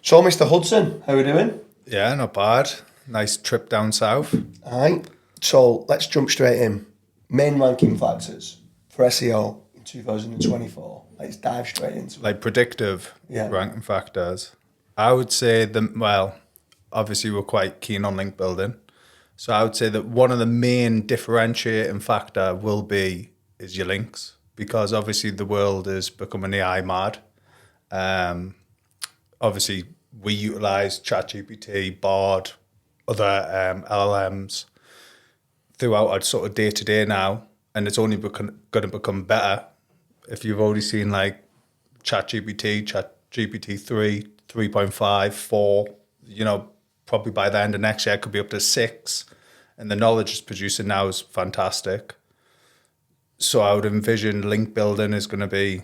So, Mr. Hudson, how are we doing? Yeah, not bad. Nice trip down south. All right. So, let's jump straight in. Main ranking factors for SEO in 2024. Let's dive straight into it. Like predictive ranking factors. I would say obviously we're quite keen on link building. So I would say that one of the main differentiating factor is your links, because obviously the world is becoming AI mad. Obviously we utilize ChatGPT, Bard, other LLMs throughout our sort of day-to-day now, and it's only going to become better. If you've already seen like ChatGPT 3, 3.5, 4, probably by the end of next year it could be up to 6, and the knowledge it's producing now is fantastic. So I would envision link building is going to be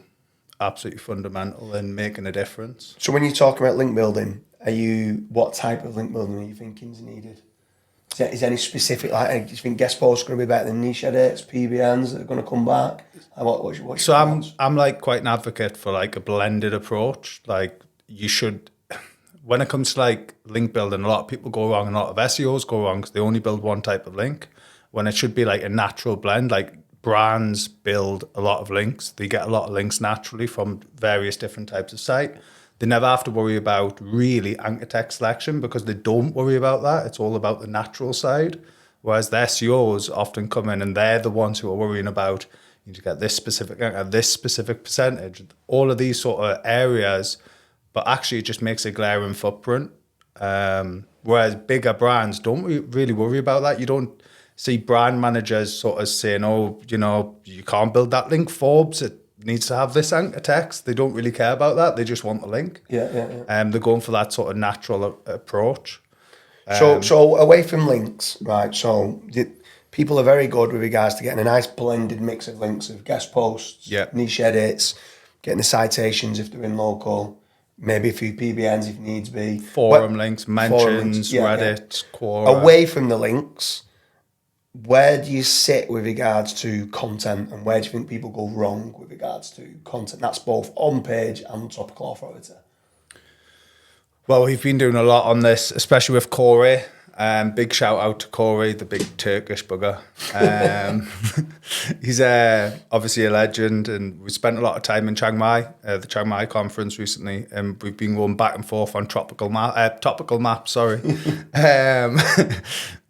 absolutely fundamental in making a difference. So when you talk about link building, what type of link building are you thinking is needed? Is there any specific, do you think guest posts are going to be better than niche edits, PBNs that are going to come back? I'm like quite an advocate for like a blended approach. Like you should, when it comes to like link building, a lot of people go wrong, and a lot of SEOs go wrong because they only build one type of link, when it should be like a natural blend. Like brands build a lot of links. They get a lot of links naturally from various different types of site. They never have to worry about really anchor text selection because they don't worry about that. It's all about the natural side. Whereas the SEOs often come in and they're the ones who are worrying about, you need to get this specific anchor, this specific percentage, all of these sort of areas, but actually it just makes a glaring footprint. Whereas bigger brands don't really worry about that. You don't see brand managers sort of saying, you can't build that link, Forbes, it needs to have this anchor text. They don't really care about that. They just want the link. Yeah. They're going for that sort of natural approach. So away from links, right? So people are very good with regards to getting a nice blended mix of links of guest posts, niche edits, getting the citations if they're in local, maybe a few PBNs if needs be. Forum links, mentions, Reddit, Quora. Away from the links, where do you sit with regards to content, and where do you think people go wrong with regards to content? That's both on page and topical authority. Well, we've been doing a lot on this, especially with Corey. Big shout out to Corey, the big Turkish bugger. He's obviously a legend, and we spent a lot of time in Chiang Mai, the Chiang Mai conference recently, and we've been going back and forth on topical maps.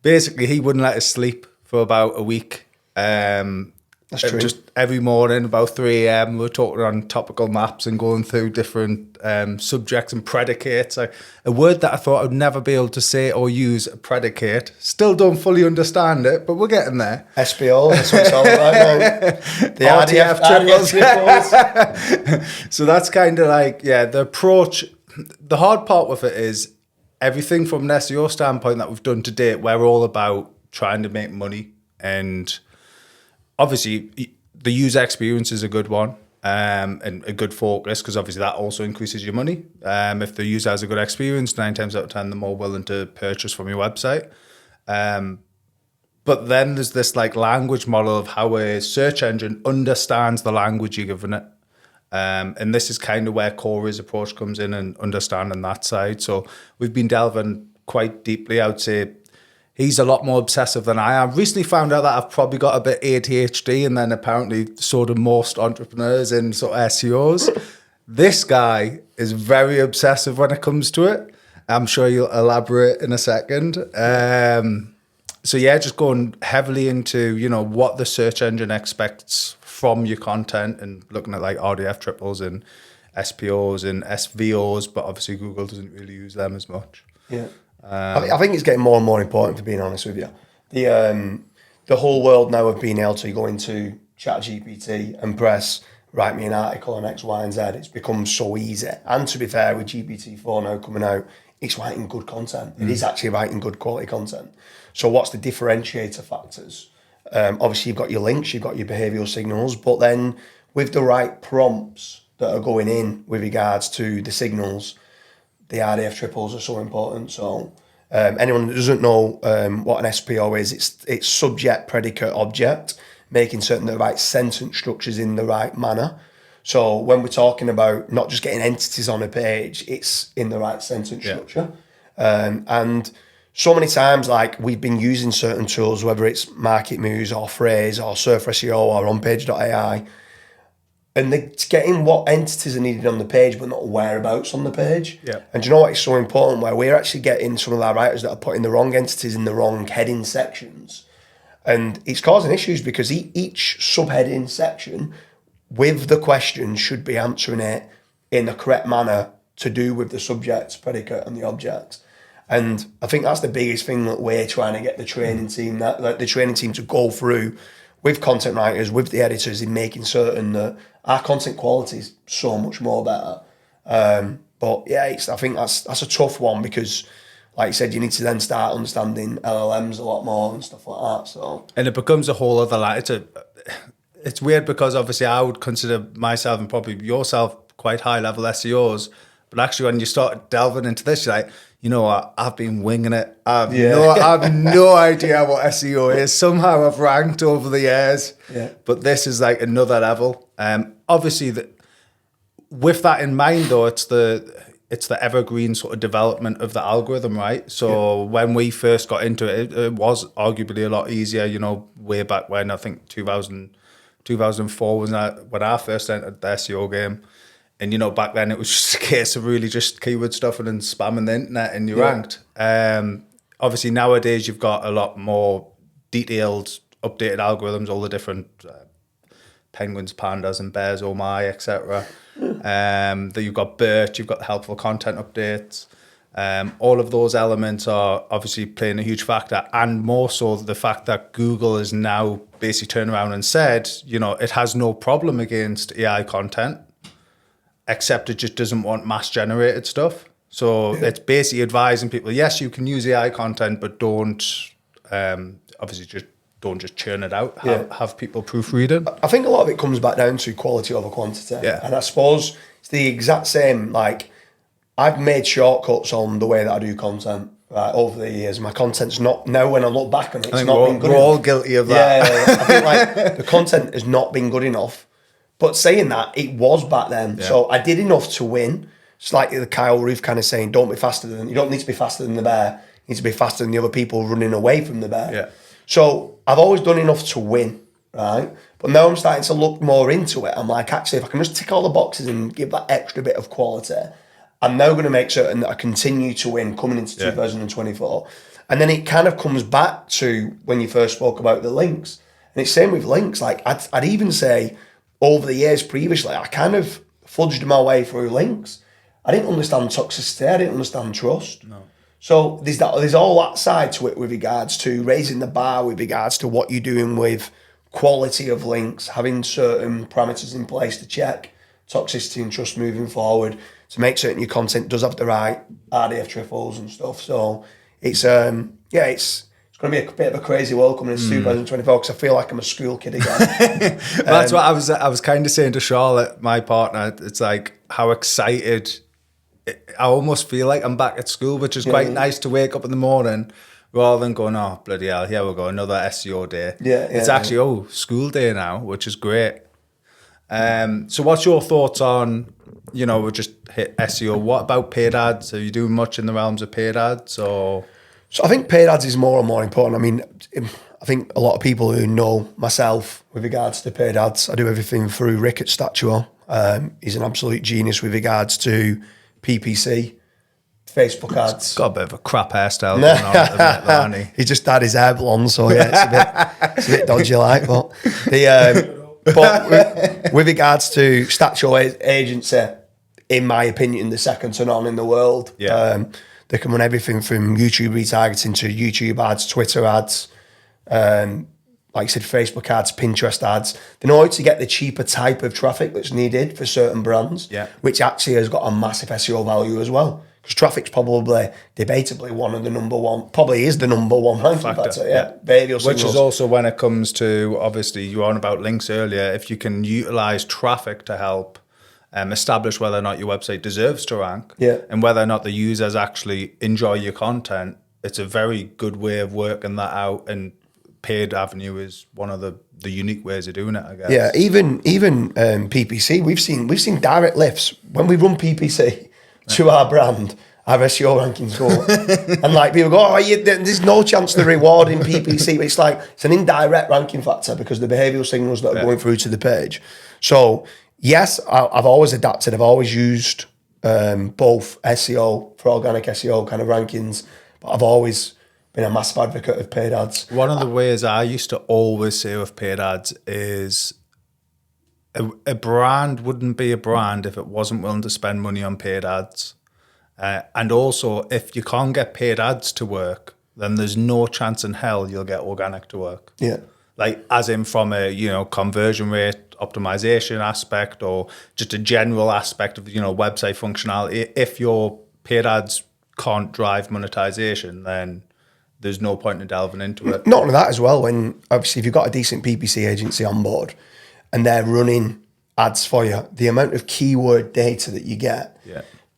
Basically, he wouldn't let us sleep for about a week. That's true. Just every morning, about 3 a.m, we're talking on topical maps and going through different subjects and predicates. A word that I thought I'd never be able to say or use, a predicate. Still don't fully understand it, but we're getting there. SPO, that's what it's all about now. The RDF triples. So that's kind of like, the approach. The hard part with it is everything from an SEO standpoint that we've done to date, we're all about trying to make money, and obviously the user experience is a good one, and a good focus, because obviously that also increases your money. If the user has a good experience, 9 times out of 10 they're more willing to purchase from your website. But then there's this like language model of how a search engine understands the language you're giving it. And this is kind of where Corey's approach comes in, and understanding that side. So we've been delving quite deeply. I would say he's a lot more obsessive than I am. Recently found out that I've probably got a bit ADHD, and then apparently so do most entrepreneurs and sort of SEOs. This guy is very obsessive when it comes to it. I'm sure you'll elaborate in a second. Just going heavily into, what the search engine expects from your content, and looking at like RDF triples and SPOs and SVOs, but obviously Google doesn't really use them as much. Yeah. I think it's getting more and more important, to being honest with you. The whole world now of being able to go into ChatGPT and press, write me an article on X, Y, and Z. It's become so easy. And to be fair, with GPT-4 now coming out, it's writing good content. It is actually writing good quality content. So what's the differentiator factors? Obviously, you've got your links, you've got your behavioural signals, but then with the right prompts that are going in with regards to the signals, the RDF triples are so important. So anyone that doesn't know what an SPO is, it's subject, predicate, object, making certain that the right sentence structure's in the right manner. So when we're talking about not just getting entities on a page, it's in the right sentence structure. And so many times, like we've been using certain tools, whether it's Market Moves or Phrase or Surfer SEO or onpage.ai, and they're getting what entities are needed on the page, but not whereabouts on the page. Yeah. And do you know what is so important? Where we're actually getting some of our writers that are putting the wrong entities in the wrong heading sections. And it's causing issues because each subheading section with the question should be answering it in the correct manner to do with the subject, predicate, and the object. And I think that's the biggest thing that we're trying to get the training team to go through with content writers, with the editors, in making certain that our content quality is so much more better. But yeah, I think that's a tough one because, like you said, you need to then start understanding LLMs a lot more and stuff like that. So, and it becomes a whole other it's weird because obviously I would consider myself and probably yourself quite high level SEOs, but actually when you start delving into this, you're like, you know what, I've been winging it. I have no idea what SEO is. Somehow I've ranked over the years, but this is like another level. Obviously, with that in mind, though, it's the evergreen sort of development of the algorithm, right? So when we first got into it, it was arguably a lot easier, you know, way back when. I think 2004 was when I first entered the SEO game. And, you know, back then it was just a case of really just keyword stuffing and spamming the internet and you ranked. Obviously, nowadays you've got a lot more detailed, updated algorithms, all the different penguins, pandas and bears, oh my, etc. That you've got BERT, you've got the helpful content updates. All of those elements are obviously playing a huge factor, and more so the fact that Google has now basically turned around and said, you know, it has no problem against AI content, except it just doesn't want mass-generated stuff. So it's basically advising people, yes, you can use AI content, but don't just churn it out. Have people proofread it. I think a lot of it comes back down to quality over quantity. Yeah. And I suppose it's the exact same, like, I've made shortcuts on the way that I do content over the years. My content's not, now when I look back on it, it's not been good enough. We're all guilty of that. Yeah. I think like the content has not been good enough. But saying that, it was back then. Yeah. So I did enough to win. It's like the Kyle Roof kind of saying, you don't need to be faster than the bear. You need to be faster than the other people running away from the bear. Yeah. So I've always done enough to win, right? But now I'm starting to look more into it. I'm like, actually, if I can just tick all the boxes and give that extra bit of quality, I'm now going to make certain that I continue to win coming into 2024. And then it kind of comes back to when you first spoke about the links. And it's same with links. Like I'd even say over the years previously, I kind of fudged my way through links. I didn't understand toxicity. I didn't understand trust. No. So there's all that side to it with regards to raising the bar, with regards to what you're doing with quality of links, having certain parameters in place to check toxicity and trust moving forward, to make certain your content does have the right RDF triples and stuff. So it's going to be a bit of a crazy world coming into 2024 because I feel like I'm a school kid again. That's what I was kind of saying to Charlotte, my partner. It's like how excited. I almost feel like I'm back at school, which is quite nice to wake up in the morning rather than going, oh, bloody hell, here we go, another SEO day. It's actually, school day now, which is great. So what's your thoughts on, you know, we just hit SEO. What about paid ads? Are you doing much in the realms of paid ads or... So I think paid ads is more and more important. I mean, I think a lot of people who know myself with regards to paid ads, I do everything through Rick at Statuo. He's an absolute genius with regards to PPC, Facebook ads. He's got a bit of a crap hairstyle going on at the minute, hasn't he? He just had his hair blonde, so yeah, it's a bit dodgy like. But with regards to Statuo agency, in my opinion, the second to none in the world. Yeah. They can run everything from YouTube retargeting to YouTube ads, Twitter ads, like I said, Facebook ads, Pinterest ads. They know how to get the cheaper type of traffic that's needed for certain brands, which actually has got a massive SEO value as well. Because traffic's probably, debatably, probably is the number one ranking factor. Which is also when it comes to, obviously, you were on about links earlier, if you can utilize traffic to help establish whether or not your website deserves to rank and whether or not the users actually enjoy your content, it's a very good way of working that out and paid avenue is one of the unique ways of doing it, I guess. Yeah, even PPC, we've seen direct lifts when we run PPC to our brand. Our SEO rankings go up. And like people go, there's no chance of rewarding PPC, but it's like it's an indirect ranking factor because of the behavioural signals that are going through to the page. So yes, I've always adapted. I've always used both SEO for organic SEO kind of rankings, but I've always been a massive advocate of paid ads. One of the ways I used to always say with paid ads is a brand wouldn't be a brand if it wasn't willing to spend money on paid ads. And also, if you can't get paid ads to work, then there's no chance in hell you'll get organic to work. Yeah. Like, as in from a, conversion rate, optimization aspect, or just a general aspect of, website functionality. If your paid ads can't drive monetization, then there's no point in delving into it. Not only that as well, when obviously if you've got a decent PPC agency on board and they're running ads for you, the amount of keyword data that you get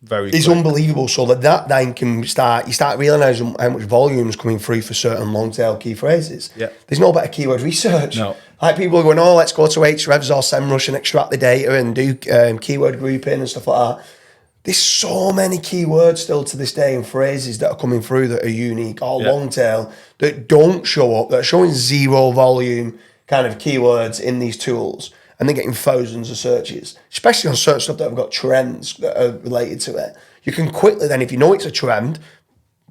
is unbelievable. So that then can start realising how much volume is coming through for certain long tail key phrases. Yeah. There's no better keyword research. No. Like people are going, let's go to Ahrefs or SEMrush and extract the data and do keyword grouping and stuff like that. There's so many keywords still to this day and phrases that are coming through that are unique or long tail that don't show up, that are showing zero volume kind of keywords in these tools. And they're getting thousands of searches, especially on certain stuff that have got trends that are related to it. You can quickly then, if you know it's a trend,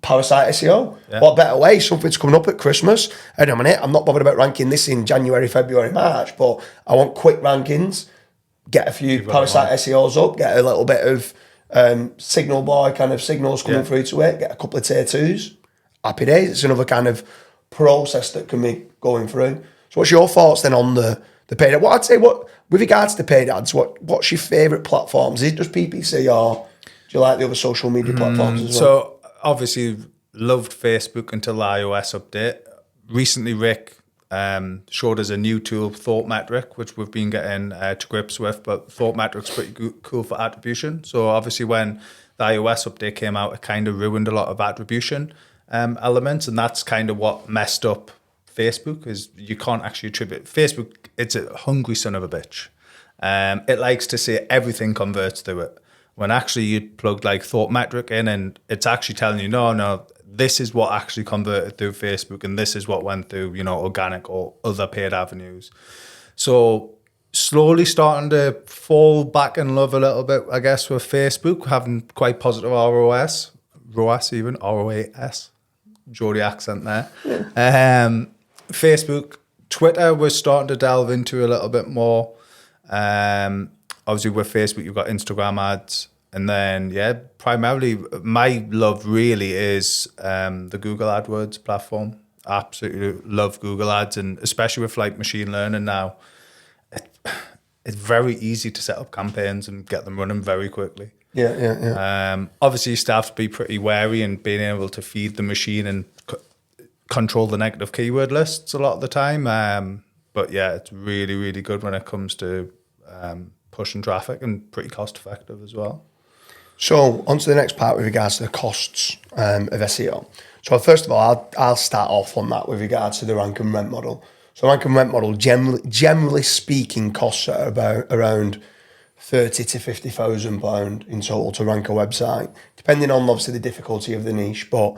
parasite SEO. Yeah. What better way? Something's coming up at Christmas. Hang on a minute, I'm not bothered about ranking this in January, February, March, but I want quick rankings, get a few parasite SEOs up, get a little bit of signal boy kind of signals coming through to it, get a couple of tier 2s. Happy days. It's another kind of process that can be going through. So what's your thoughts then on the paid ad? What I'd say, with regards to paid ads, what's your favourite platforms? Is it just PPC or do you like the other social media platforms as well? So obviously loved Facebook until the iOS update. Recently, Rick showed us a new tool, Thought Metric, which we've been getting to grips with, but Thought Metric's pretty cool for attribution. So obviously when the iOS update came out, it kind of ruined a lot of attribution elements, and that's kind of what messed up Facebook, is you can't actually attribute. Facebook, it's a hungry son of a bitch. It likes to say everything converts through it, when actually you plug like Thought Metric in and it's actually telling you, no, this is what actually converted through Facebook and this is what went through, organic or other paid avenues. So slowly starting to fall back in love a little bit, I guess, with Facebook, having quite positive ROAS, Geordie accent there. Facebook, Twitter, we're starting to delve into a little bit more. Obviously with Facebook, you've got Instagram ads. And then, primarily my love really is the Google AdWords platform. Absolutely love Google Ads, and especially with like machine learning now, it's very easy to set up campaigns and get them running very quickly. Yeah. Obviously, you still have to be pretty wary and being able to feed the machine and control the negative keyword lists a lot of the time. But yeah, it's really, really good when it comes to pushing traffic, and pretty cost effective as well. So on to the next part with regards to the costs of SEO. So first of all, I'll start off on that with regards to the rank and rent model. So rank and rent model, generally speaking, costs are about around £30,000 to £50,000 in total to rank a website, depending on obviously the difficulty of the niche. But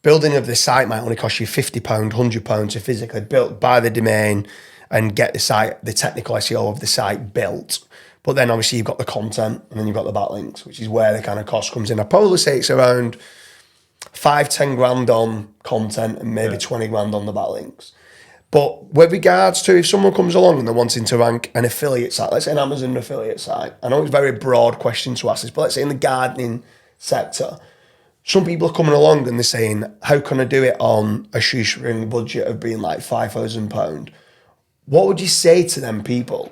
building of the site might only cost you £50, £100 to physically buy the domain and get the technical SEO of the site built. But then obviously you've got the content and then you've got the backlinks, which is where the kind of cost comes in. I'd probably say it's around 5-10 grand on content and maybe 20 grand on the backlinks. But with regards to if someone comes along and they're wanting to rank an affiliate site, let's say an Amazon affiliate site, I know it's a very broad question to ask this, but let's say in the gardening sector, some people are coming along and they're saying, how can I do it on a shoestring budget of being like £5,000? What would you say to them people?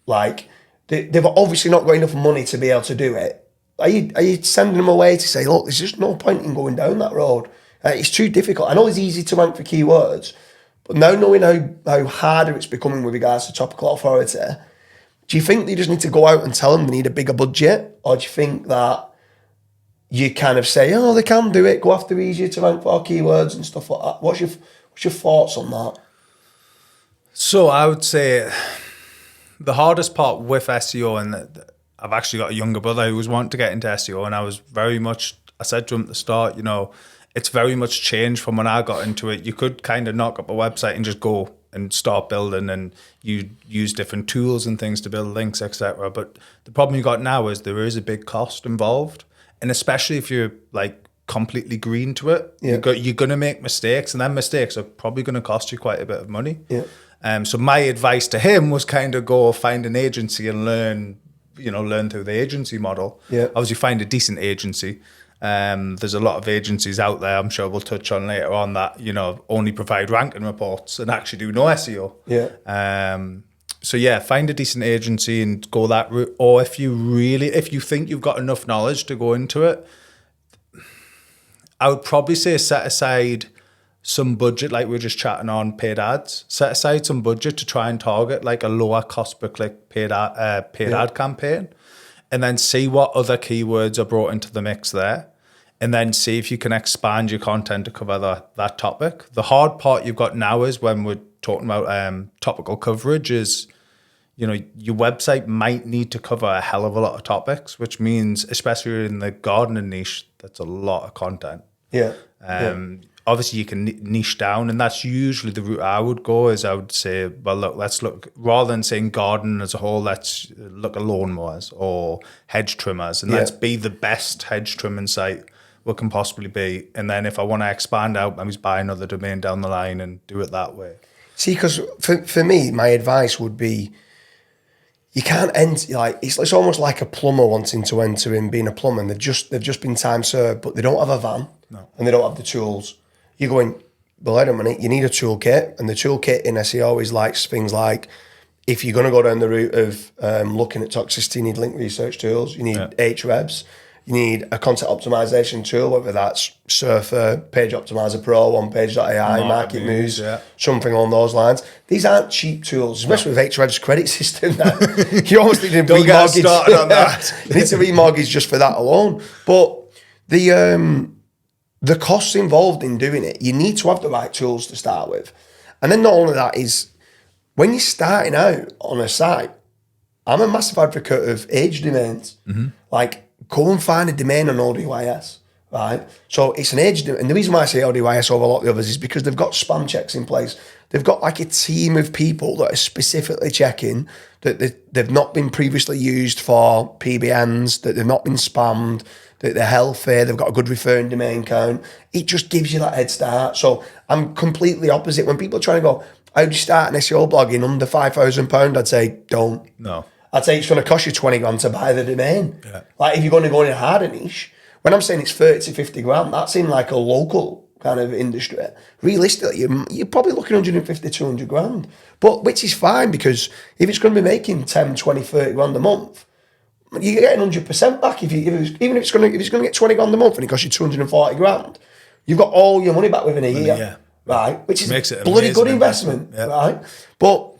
Like, they've obviously not got enough money to be able to do it. Are you sending them away to say, look, there's just no point in going down that road? It's too difficult. I know it's easy to rank for keywords, but now knowing how harder it's becoming with regards to topical authority, do you think they just need to go out and tell them they need a bigger budget? Or do you think that you kind of say, they can do it, go after easier to rank for keywords and stuff like that? What's your thoughts on that? So I would say the hardest part with SEO, and I've actually got a younger brother who was wanting to get into SEO, and I said to him at the start, it's very much changed from when I got into it. You could kind of knock up a website and just go and start building, and you use different tools and things to build links, etc. But the problem you got now is there is a big cost involved, and especially if you're like completely green to it, you're going to make mistakes, and then mistakes are probably going to cost you quite a bit of money. So my advice to him was kind of go find an agency and learn through the agency model. Obviously find a decent agency. There's a lot of agencies out there, I'm sure we'll touch on later on, that only provide ranking reports and actually do no SEO. So find a decent agency and go that route. Or if you think you've got enough knowledge to go into it, I would probably say set aside some budget, like we were just chatting on paid ads. Set aside some budget to try and target like a lower cost per click paid ad campaign, and then see what other keywords are brought into the mix there, and then see if you can expand your content to cover that topic. The hard part you've got now is when we're talking about topical coverage is, your website might need to cover a hell of a lot of topics, which means, especially in the gardening niche, that's a lot of content. Obviously you can niche down, and that's usually the route I would go. Is I would say, well, let's look, rather than saying garden as a whole, let's look at lawnmowers or hedge trimmers, and let's be the best hedge trimming site we can possibly be. And then if I want to expand out, maybe buy another domain down the line and do it that way. See, because for me, my advice would be, you can't enter, like, it's almost like a plumber wanting to enter in being a plumber, and they've just been time served, but they don't have a van and they don't have the tools. You're going, well, wait a minute, you need a toolkit, and the toolkit in SEO is like things like, if you're going to go down the route of looking at toxicity, you need link research tools, you need Ahrefs, you need a content optimization tool, whether that's Surfer, Page Optimizer Pro, OnePage.ai, Market Moves, something along those lines. These aren't cheap tools, especially with Ahrefs' credit system. You almost need to remortgage on that. You need to remortgage just for that alone. But the costs involved in doing it, you need to have the right tools to start with. And then not only that is, when you're starting out on a site, I'm a massive advocate of age domains. Like, go and find a domain on ODYS, right? So it's an age domain. And the reason why I say ODYS over a lot of the others is because they've got spam checks in place. They've got like a team of people that are specifically checking that they've not been previously used for PBNs, that they've not been spammed, that they're healthy, they've got a good referring domain count. It just gives you that head start. So I'm completely opposite. When people are trying to go, how do you start an SEO blog in under £5,000? I'd say, don't. No. I'd say it's going to cost you 20 grand to buy the domain. Like, if you're going to go in a harder niche, when I'm saying it's 30 to 50 grand, that's in like a local kind of industry. Realistically, you're probably looking 150, 200 grand. But which is fine, because if it's going to be making 10, 20, 30 grand a month, you're getting 100% back. Even if it's going to get 20 grand a month and it costs you 240 grand, you've got all your money back within a year. Right? Which is a bloody good investment. Right? But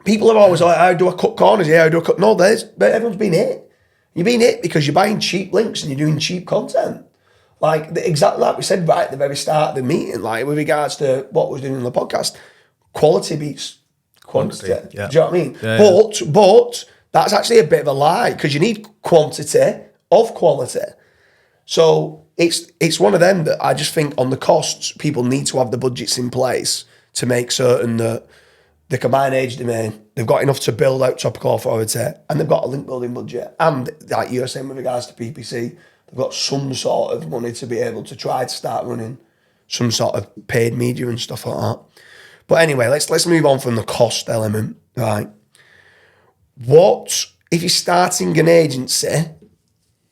people are always like, how do I cut corners? How do I cut? No, everyone's been hit. You're being hit because you're buying cheap links and you're doing cheap content. Like, exactly like we said right at the very start of the meeting, like with regards to what we're doing in the podcast, quality beats quantity. Do you know what I mean? But that's actually a bit of a lie, because you need quantity of quality. So it's one of them that I just think on the costs, people need to have the budgets in place to make certain that they can buy an age domain, they've got enough to build out topical authority, and they've got a link building budget. And like you're saying with regards to PPC, they've got some sort of money to be able to try to start running some sort of paid media and stuff like that. But anyway, let's move on from the cost element, right? What, if you're starting an agency,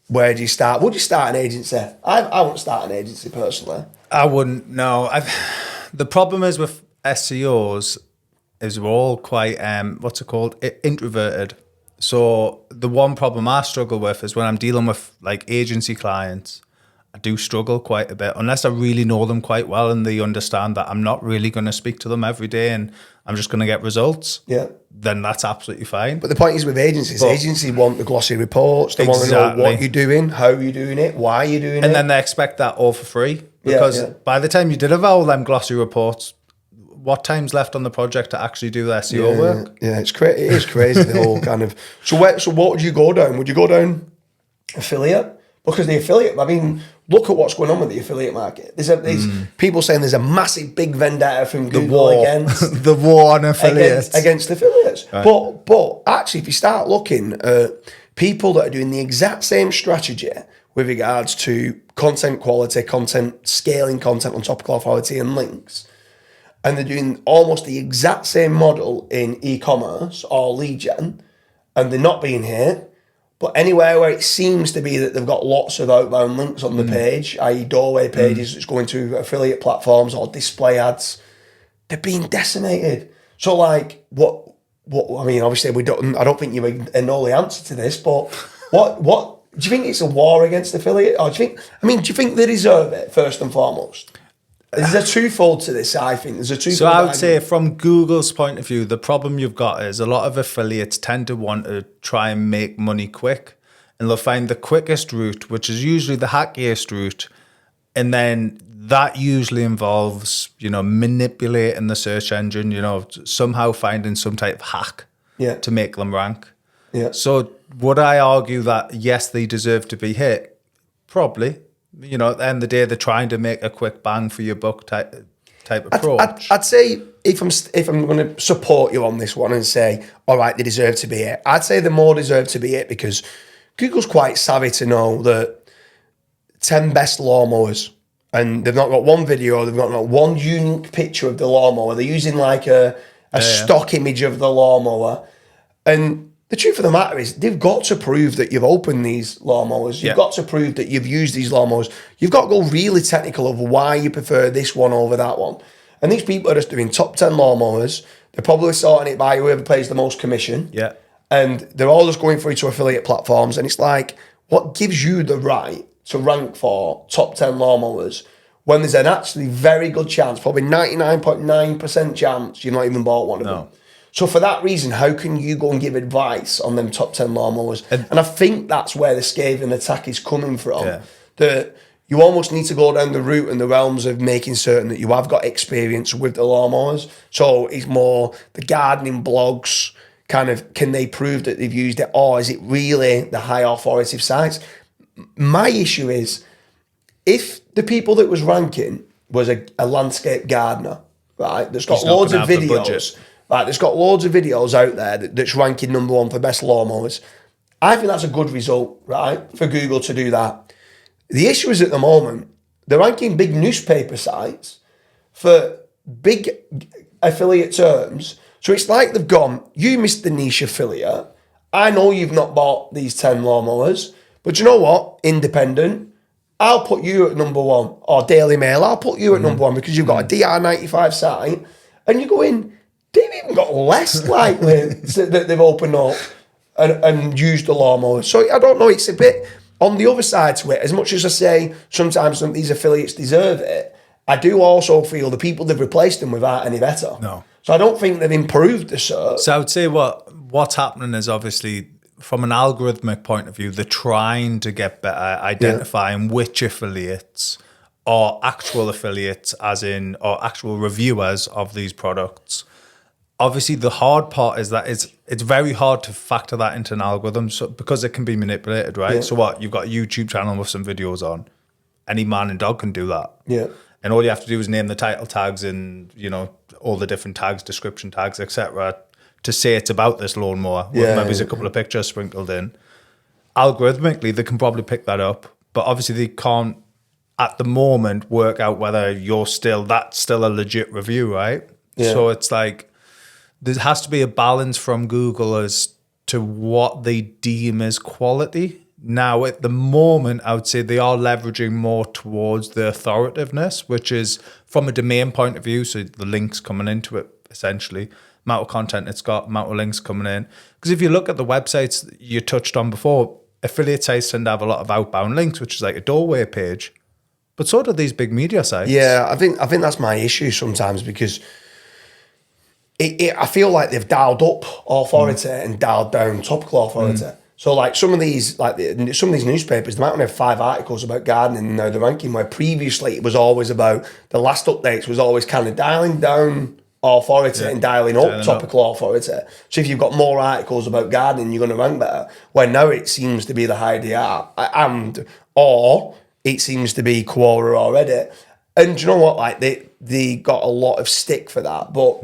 where do you start? Would you start an agency? I wouldn't start an agency personally. I wouldn't, no. The problem is with SEOs is we're all quite, introverted. So the one problem I struggle with is when I'm dealing with like agency clients, I do struggle quite a bit, unless I really know them quite well and they understand that I'm not really going to speak to them every day and I'm just going to get results. Then that's absolutely fine. But the point is with agencies want the glossy reports. They want to know what you're doing, how you're doing it, why you're doing it. And then they expect that all for free. Because by the time you deliver all them glossy reports, what time's left on the project to actually do the SEO work. Yeah, it is crazy, the whole kind of... So what would you go down? Would you go down affiliate? Because the affiliate, I mean, look at what's going on with the affiliate market. There's people saying there's a massive big vendetta from Google against... the war on affiliates. Against affiliates. Right. But actually, if you start looking at people that are doing the exact same strategy with regards to content quality, content scaling content on Topical authority and links, and they're doing almost the exact same model in e-commerce or lead gen, and they're not being hit, but anywhere where it seems to be that they've got lots of outbound links on the page, i.e. doorway pages that's going to affiliate platforms or display ads, they're being decimated. So like, what I mean, obviously I don't think you know the answer to this, but what do you think it's a war against affiliate? Or do you think they deserve it, first and foremost? There's a twofold to this, I think. So I would say from Google's point of view, the problem you've got is a lot of affiliates tend to want to try and make money quick, and they'll find the quickest route, which is usually the hackiest route. And then that usually involves, manipulating the search engine, somehow finding some type of hack to make them rank. Yeah. So would I argue that, yes, they deserve to be hit? Probably. At the end of the day, they're trying to make a quick bang for your buck type approach. I'd say if I'm going to support you on this one and say, all right, they deserve to be it, I'd say they more deserve to be it because Google's quite savvy to know that 10 best lawnmowers, and they've not got one video, they've not got one unique picture of the lawnmower. They're using like a stock image of the lawnmower. And the truth of the matter is, they've got to prove that you've opened these lawnmowers. You've got to prove that you've used these lawnmowers. You've got to go really technical of why you prefer this one over that one. And these people are just doing top 10 lawnmowers. They're probably sorting it by whoever pays the most commission. Yeah. And they're all just going through to affiliate platforms. And it's like, what gives you the right to rank for top 10 lawnmowers when there's an actually very good chance, probably 99.9% chance you've not even bought one of them? So for that reason, how can you go and give advice on them top 10 lawnmowers? And I think that's where the scathing attack is coming from. Yeah. That you almost need to go down the route and the realms of making certain that you have got experience with the lawnmowers. So it's more the gardening blogs, kind of, can they prove that they've used it? Or is it really the high authoritative sites? My issue is, if the people that was ranking was a landscape gardener, right, that's got loads of videos... Right, there's got loads of videos out there that's ranking number one for best lawnmowers. I think that's a good result, right, for Google to do that. The issue is at the moment, they're ranking big newspaper sites for big affiliate terms. So it's like they've gone, you missed the niche affiliate. I know you've not bought these 10 lawnmowers, but you know what? Independent, I'll put you at number one. Or Daily Mail, I'll put you at number one because you've got a DR95 site. And you go in, they've even got less likely that they've opened up and used the lawnmower. So I don't know, it's a bit on the other side to it. As much as I say sometimes some of these affiliates deserve it, I do also feel the people they've replaced them with aren't any better. No. So I don't think they've improved the search. So I would say what's happening is, obviously from an algorithmic point of view, they're trying to get better at identifying which affiliates are actual affiliates, or actual reviewers of these products. Obviously, the hard part is that it's very hard to factor that into an algorithm, because it can be manipulated, right? Yeah. So you've got a YouTube channel with some videos on. Any man and dog can do that. Yeah. And all you have to do is name the title tags and, all the different tags, description tags, etc., to say it's about this lawnmower. Maybe there's a couple of pictures sprinkled in. Algorithmically, they can probably pick that up, but obviously they can't, at the moment, work out whether that's still a legit review, right? Yeah. So it's like, there has to be a balance from Google as to what they deem as quality. Now, at the moment, I would say they are leveraging more towards the authoritativeness, which is from a domain point of view, so the links coming into it, essentially, amount of content it's got, amount of links coming in. Because if you look at the websites you touched on before, affiliate sites tend to have a lot of outbound links, which is like a doorway page. But so do these big media sites. Yeah, I think that's my issue sometimes, because I feel like they've dialed up authority and dialed down topical authority. So like some of these newspapers, they might only have 5 articles about gardening and now the ranking, where previously it was always about, the last updates was always kind of dialing down authority and dialing up topical authority. So if you've got more articles about gardening, you're going to rank better. Well, now it seems to be the high DR, or it seems to be Quora already. And do you know what? Like they got a lot of stick for that. But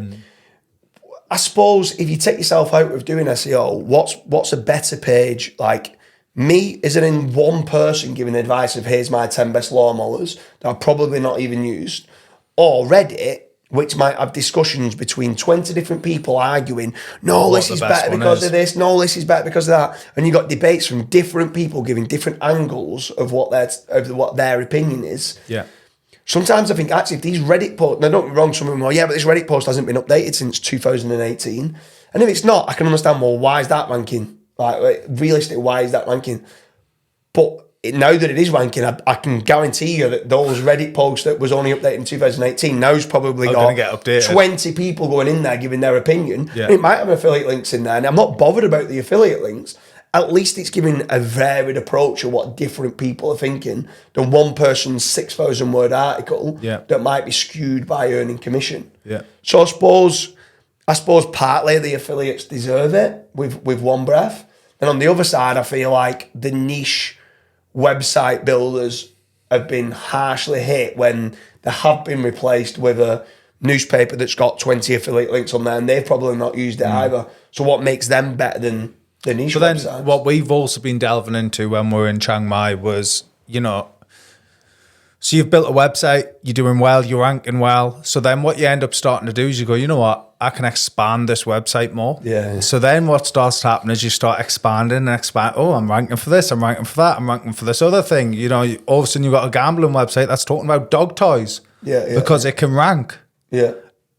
I suppose if you take yourself out of doing SEO, what's a better page? Like me, is it in one person giving advice of here's my 10 best lawnmowers that I've probably not even used, or Reddit, which might have discussions between 20 different people arguing, no, this is better because of this, no, this is better because of that. And you got debates from different people giving different angles of what their opinion is. Yeah. Sometimes I think actually if these Reddit posts, now don't get me wrong, some of them are, but this Reddit post hasn't been updated since 2018. And if it's not, I can understand, well, why is that ranking? Like realistically, why is that ranking? But now that it is ranking, I can guarantee you that those Reddit posts that was only updated in 2018, now's probably got 20 people going in there giving their opinion. Yeah. It might have affiliate links in there, and I'm not bothered about the affiliate links. At least it's giving a varied approach of what different people are thinking than one person's 6,000 word article that might be skewed by earning commission. Yeah. So I suppose partly the affiliates deserve it with one breath. And on the other side, I feel like the niche website builders have been harshly hit when they have been replaced with a newspaper that's got 20 affiliate links on there, and they've probably not used it either. So what makes them better than the niche websites? Then what we've also been delving into when we're in Chiang Mai was, so you've built a website, you're doing well, you're ranking well. So then what you end up starting to do is you go, you know what, I can expand this website more. Yeah. So then what starts to happen is you start expanding and expand. Oh, I'm ranking for this, I'm ranking for that, I'm ranking for this other thing. All of a sudden you've got a gambling website that's talking about dog toys. Because it can rank. Yeah.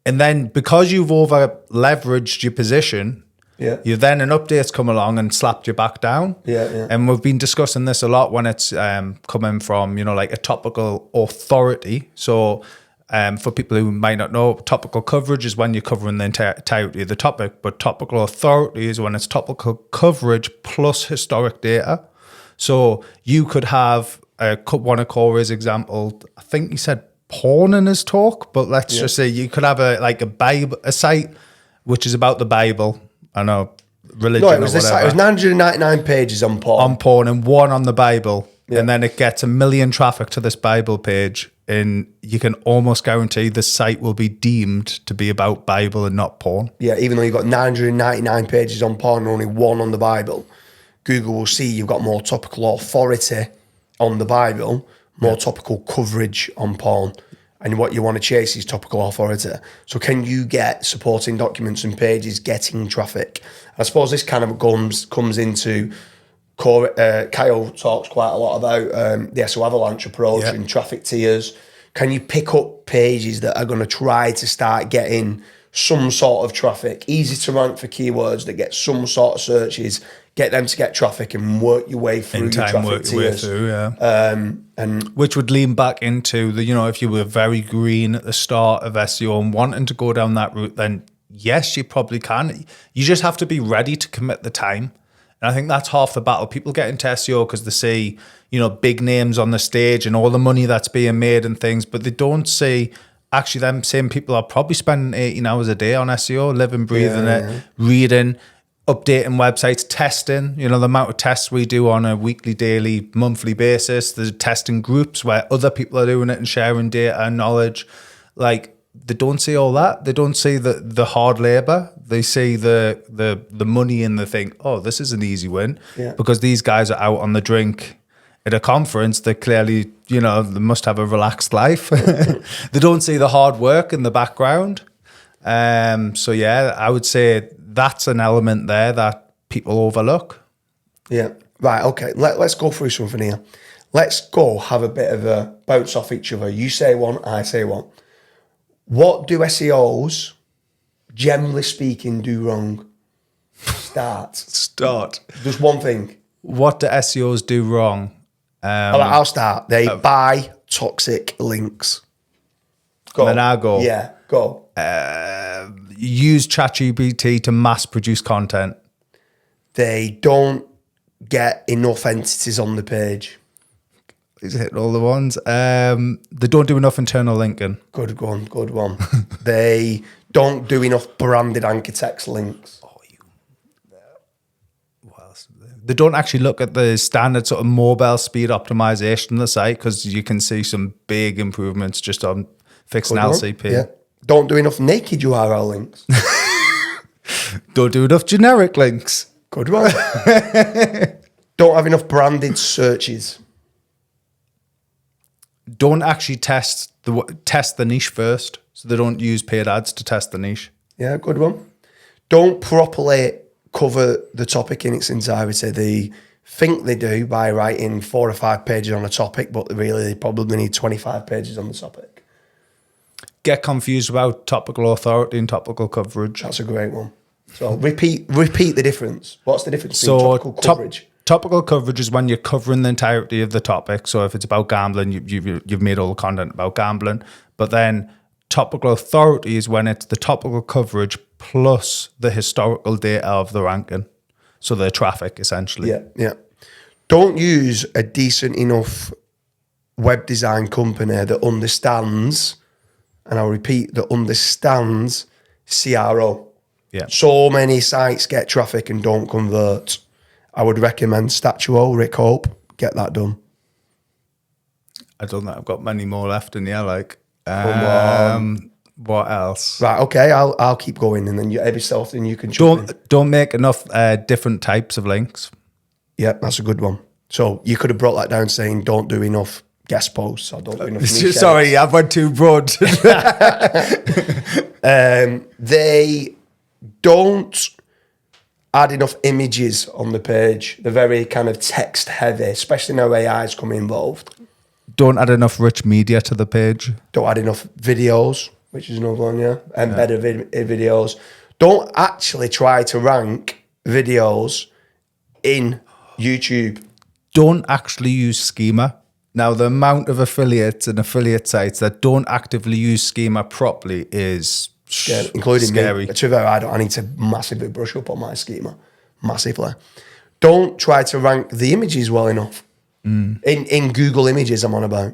And then because you've over leveraged your position, you then an update's come along and slapped you back down. And we've been discussing this a lot when it's coming from, like a topical authority. So for people who might not know, topical coverage is when you're covering the entirety of the topic, but topical authority is when it's topical coverage plus historic data. So you could have one of Corey's example, I think he said porn in his talk, but let's just say you could have a site which is about the Bible. I know, religion. No, it was 999 pages on porn. On porn and one on the Bible. Yeah. And then it gets 1 million traffic to this Bible page. And you can almost guarantee the site will be deemed to be about Bible and not porn. Yeah, even though you've got 999 pages on porn and only one on the Bible, Google will see you've got more topical authority on the Bible, more topical coverage on porn. And what you want to chase is topical authority. So can you get supporting documents and pages getting traffic? I suppose this kind of comes into, Kyle talks quite a lot about the SEO avalanche approach and traffic tiers. Can you pick up pages that are going to try to start getting some sort of traffic, easy to rank for keywords that get some sort of searches, get them to get traffic and work your way through your traffic tiers. And which would lean back into the, if you were very green at the start of SEO and wanting to go down that route, then yes, you probably can. You just have to be ready to commit the time. And I think that's half the battle. People get into SEO because they see, big names on the stage and all the money that's being made and things, but they don't see actually them same people are probably spending 18 hours a day on SEO, living, breathing it, reading, updating websites, testing, the amount of tests we do on a weekly, daily, monthly basis. There's testing groups where other people are doing it and sharing data and knowledge. Like, they don't see all that. They don't see the hard labor. They see the money and they think, oh, this is an easy win. Because these guys are out on the drink at a conference. They clearly, they must have a relaxed life. They don't see the hard work in the background. So yeah, I would say that's an element there that people overlook. Yeah. Right. Okay. Let's go through something here. Let's go have a bit of a bounce off each other. You say one, I say one. What do SEOs, generally speaking, do wrong? Start. Just one thing. What do SEOs do wrong? I'll start. They buy toxic links. Go. Then I go. Yeah, go. Use ChatGPT to mass produce content. They don't get enough entities on the page. He's hitting all the ones. They don't do enough internal linking. Good one. They Don't do enough branded anchor text links. They don't actually look at the standard sort of mobile speed optimization on the site, because you can see some big improvements just on fixing LCP. Yeah. Don't do enough naked URL links. Don't do enough generic links. Good one. Don't have enough branded searches. Don't actually test the niche first. So they don't use paid ads to test the niche. Yeah, good one. Don't properly cover the topic in its entirety. They think they do by writing 4 or 5 pages on a topic, but really they probably need 25 pages on the topic. Get confused about topical authority and topical coverage. That's a great one. So repeat the difference. What's the difference between topical coverage? Topical coverage is when you're covering the entirety of the topic. So if it's about gambling, you've made all the content about gambling. But then topical authority is when it's the topical coverage plus the historical data of the ranking. So the traffic, essentially. Yeah. Don't use a decent enough web design company that understands, and I'll repeat, that understands CRO. Yeah. So many sites get traffic and don't convert. I would recommend Statuo, Rick Hope. Get that done. I don't think I've got many more left in here. Like, Come on. What else? Right, okay, I'll keep going, and then every so often you can jump in. Don't make enough different types of links. Yeah, that's a good one. So you could have brought that down saying don't do enough guest posts or don't do enough niche Sorry, I went too broad. They don't add enough images on the page. They're very kind of text heavy, especially now AI's coming involved. Don't add enough rich media to the page. Don't add enough videos, which is another one, yeah. Embedded videos. Don't actually try to rank videos in YouTube. Don't actually use schema. Now, the amount of affiliates and affiliate sites that don't actively use schema properly is Scary, including scary. me. To be fair, I need to massively brush up on my schema. Massively. Don't try to rank the images well enough. In Google Images, I'm on about.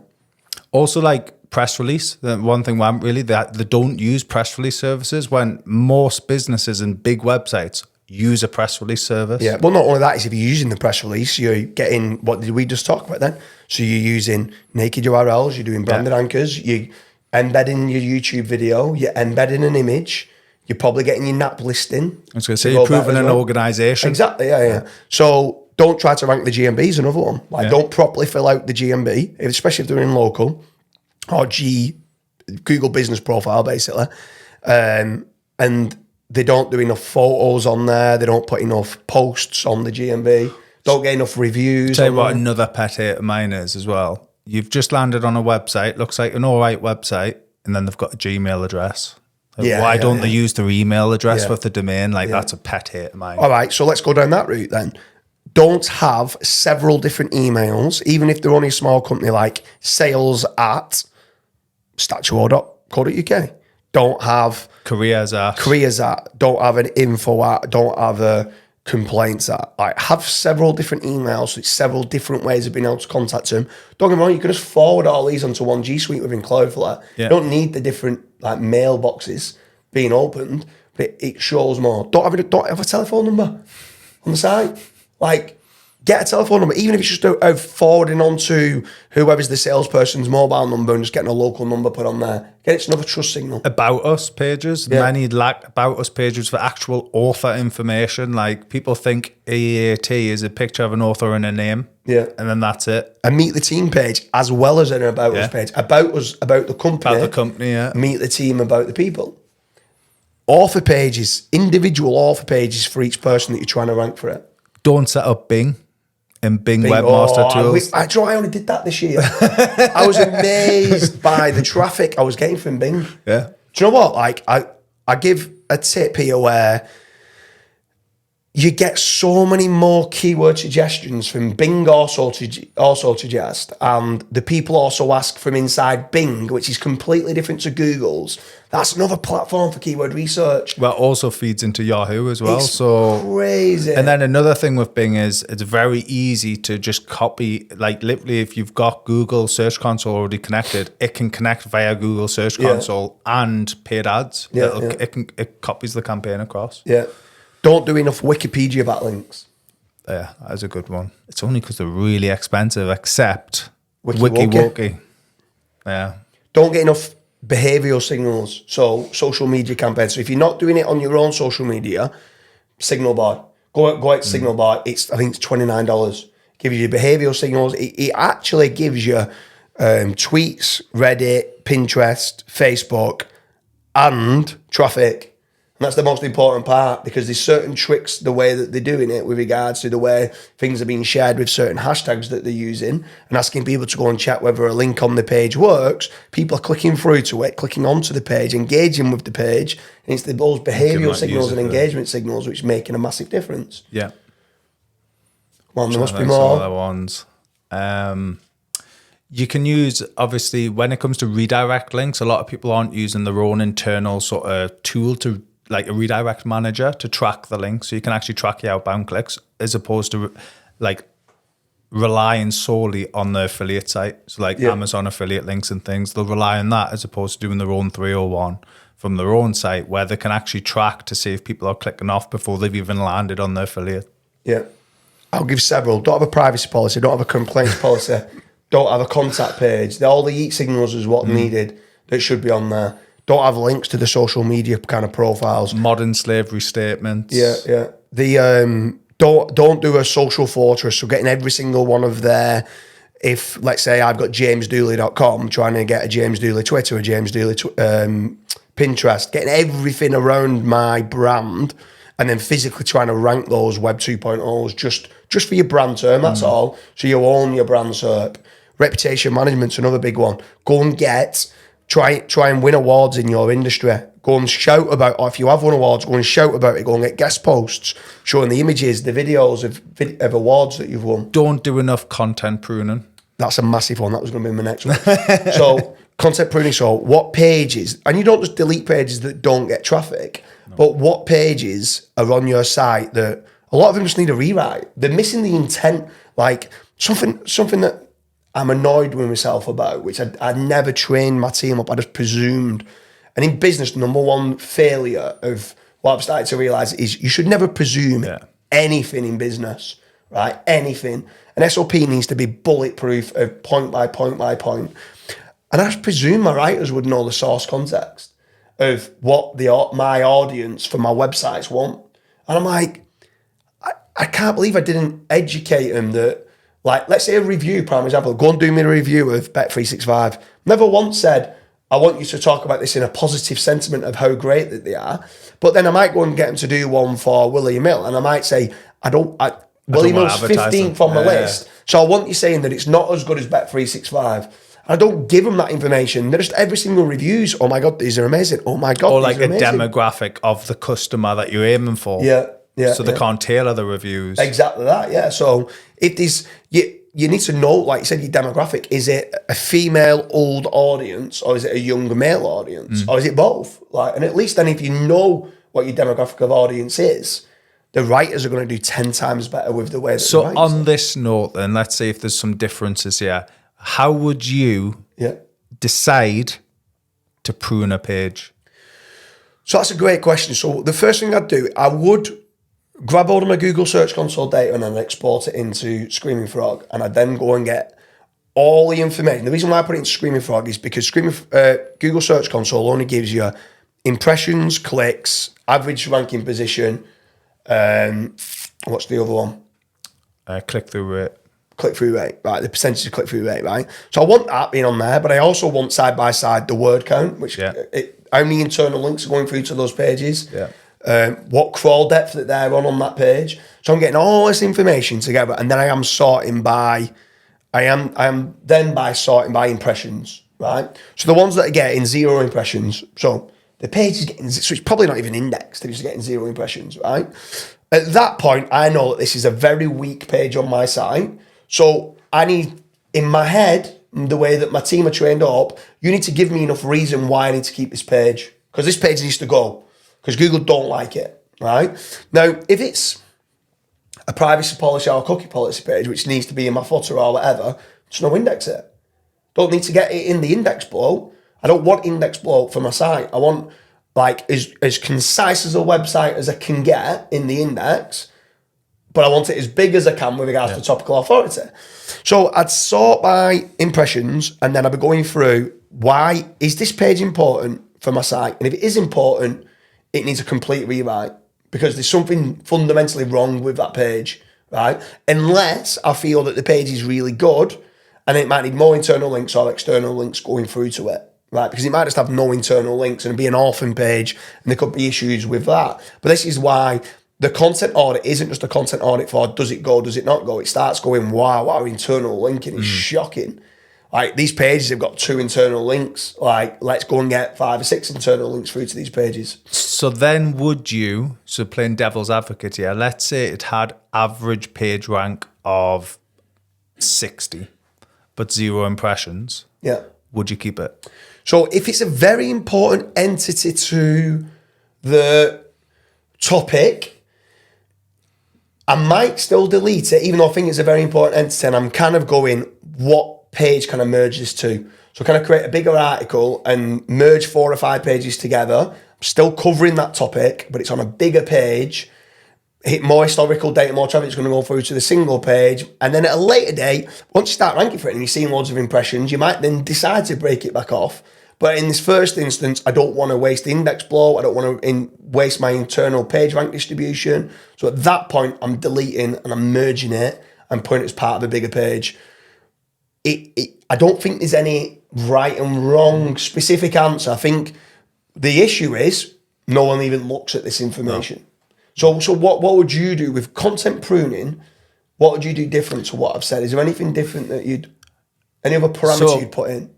Also, like press release. The one thing where they don't use press release services, when most businesses and big websites use a press release service. Yeah, well, not only that, is if you're using the press release, you're getting, what did we just talk about then? So you're using naked URLs, you're doing branded anchors, you're embedding your YouTube video, you're embedding an image, you're probably getting your NAP listing. I was going to say, you're proving an organisation. Exactly, yeah. So don't try to rank the GMBs, another one. Like, don't properly fill out the GMB, especially if they're in local, or Google Business Profile, basically. And they don't do enough photos on there. They don't put enough posts on the GMB. Don't get enough reviews. Tell you what, another pet hate of mine is as well. You've just landed on a website, looks like an all right website, and then they've got a Gmail address. Why don't they use their email address with the domain? Like, that's a pet hate of mine. All right, so let's go down that route then. Don't have several different emails, even if they're only a small company, like sales@statuo.co.uk. Don't have careers at, don't have an info at, don't have a complaints at. Like, have several different emails, so it's several different ways of being able to contact them. Don't get me wrong, you can just forward all these onto one G Suite within Cloudflare. You don't need the different like mailboxes being opened, but it shows more. Don't have a telephone number on the site. Like, get a telephone number, even if it's just forwarding on to whoever's the salesperson's mobile number and just getting a local number put on there. It's another trust signal. About us pages. Many lack about us pages for actual author information. Like, people think AEAT is a picture of an author and a name. Yeah. And then that's it. A meet the team page as well as an about us page. About us, about the company. About the company, yeah. Meet the team, about the people. Author pages, individual author pages for each person that you're trying to rank for it. Don't set up Bing and Bing Webmaster Tools. I only did that this year. I was amazed by the traffic I was getting from Bing. Yeah. Do you know what? Like, I give a tip here where you get so many more keyword suggestions from Bing also suggest, and the people also ask from inside Bing, which is completely different to Google's. That's another platform for keyword research. Well, also feeds into Yahoo as well. It's so crazy. And then another thing with Bing is it's very easy to just copy, like literally if you've got Google Search Console already connected, it can connect via Google Search Console and paid ads. It copies the campaign across. Yeah. Don't do enough Wikipedia backlinks. Yeah, that's a good one. It's only because they're really expensive, except WikiWoki. Yeah. Don't get enough behavioral signals. So social media campaigns. So if you're not doing it on your own social media, Signal Bar. Go out to Signal Bar. I think it's $29. Gives you behavioral signals. It actually gives you tweets, Reddit, Pinterest, Facebook, and traffic. And that's the most important part, because there's certain tricks the way that they're doing it with regards to the way things are being shared with certain hashtags that they're using and asking people to go and check whether a link on the page works. People are clicking through to it, clicking onto the page, engaging with the page. And it's those behavioural signals and engagement signals which are making a massive difference. Yeah. Well, there must be more. Some other ones. You can use, obviously, when it comes to redirect links, a lot of people aren't using their own internal sort of tool to, like a redirect manager, to track the link. So you can actually track your outbound clicks as opposed to like relying solely on the affiliate site. So like Amazon affiliate links and things, they'll rely on that as opposed to doing their own 301 from their own site, where they can actually track to see if people are clicking off before they've even landed on the affiliate. Yeah. I'll give several. Don't have a privacy policy, don't have a complaints policy, don't have a contact page. All the heat signals is what needed that should be on there. Don't have links to the social media kind of profiles. Modern slavery statements. Yeah. The don't do a social fortress. So getting every single one of their, if let's say I've got jamesdooley.com, trying to get a James Dooley Twitter, a James Dooley Pinterest, getting everything around my brand, and then physically trying to rank those Web 2.0s just for your brand term. That's all. So you own your brand SERP. Reputation management's another big one. Go and try and win awards in your industry. Go and shout about, or if you have won awards, go and shout about it. Go and get guest posts showing the images, the videos of awards that you've won. Don't do enough content pruning. That's a massive one. That was going to be my next one. So content pruning. So what pages, and you don't just delete pages that don't get traffic, but what pages are on your site that a lot of them just need a rewrite. They're missing the intent, like something that I'm annoyed with myself about, which I never trained my team up. I just presumed. And in business, number one failure of what I've started to realise is you should never presume anything in business, right? Anything. An SOP needs to be bulletproof of point by point by point. And I just presume my writers would know the source context of what my audience for my websites want. And I'm like, I can't believe I didn't educate them that, like, let's say a review, prime example, go and do me a review of Bet365. Never once said, I want you to talk about this in a positive sentiment of how great that they are. But then I might go and get them to do one for William Hill, and I might say, William Hill's 15th on my list. So I want you saying that it's not as good as Bet365. I don't give them that information. They're just every single reviews. Oh my God, these are amazing. Oh my God, or like these are amazing. Demographic of the customer that you're aiming for. Yeah. So they can't tailor the reviews. Exactly that. Yeah. So if there's you need to know, like you said, your demographic. Is it a female old audience, or is it a younger male audience, or is it both? Like, and at least then, if you know what your demographic of audience is, the writers are going to do 10 times better with the way that So they write. on this note, then, let's see if there's some differences here. How would you decide to prune a page? So that's a great question. So the first thing I'd do, I would grab hold of my Google Search Console data and then export it into Screaming Frog, and I'd then go and get all the information. The reason why I put it into Screaming Frog is because Google Search Console only gives you impressions, clicks, average ranking position. What's the other one? Click-through rate. Click-through rate, right? The percentage of click-through rate, right? So I want that being on there, but I also want side by side the word count, which how many internal links are going through to those pages. What crawl depth that they're on that page. So I'm getting all this information together, and then I am sorting by sorting by impressions, right? So the ones that are getting 0 impressions, so the page is getting, so it's probably not even indexed, they're just getting 0 impressions, right? At that point, I know that this is a very weak page on my site. So I need, in my head, the way that my team are trained up, you need to give me enough reason why I need to keep this page. Because this page needs to go. Because Google don't like it, right? Now, if it's a privacy policy or a cookie policy page, which needs to be in my footer or whatever, just no index it. Don't need to get it in the index blow. I don't want index blow for my site. I want like as concise as a website as I can get in the index, but I want it as big as I can with regards to topical authority. So I'd sort by impressions, and then I'd be going through, why is this page important for my site? And if it is important, it needs a complete rewrite because there's something fundamentally wrong with that page, right? Unless I feel that the page is really good and it might need more internal links or external links going through to it. Right, because it might just have no internal links and be an orphan page, and there could be issues with that. But this is why the content audit isn't just a content audit for does it go, does it not go. It starts going, wow, our internal linking is shocking. Like these pages have got 2 internal links. Like let's go and get 5 or 6 internal links through to these pages. So then would you, so playing devil's advocate here, let's say it had average page rank of 60, but 0 impressions. Yeah. Would you keep it? So if it's a very important entity to the topic, I might still delete it, even though I think it's a very important entity, and I'm kind of going, what page can I merge this to? So can I create a bigger article and merge 4 or 5 pages together? I'm still covering that topic, but it's on a bigger page. Hit more historical data, more traffic is going to go through to the single page. And then at a later date, once you start ranking for it and you're seeing loads of impressions, you might then decide to break it back off. But in this first instance, I don't want to waste the index blow. I don't want to waste my internal page rank distribution. So at that point, I'm deleting and I'm merging it and putting it as part of a bigger page. I don't think there's any right and wrong specific answer. I think the issue is no one even looks at this information. No. So what would you do with content pruning? What would you do different to what I've said? Is there anything different that any other parameter you'd put in?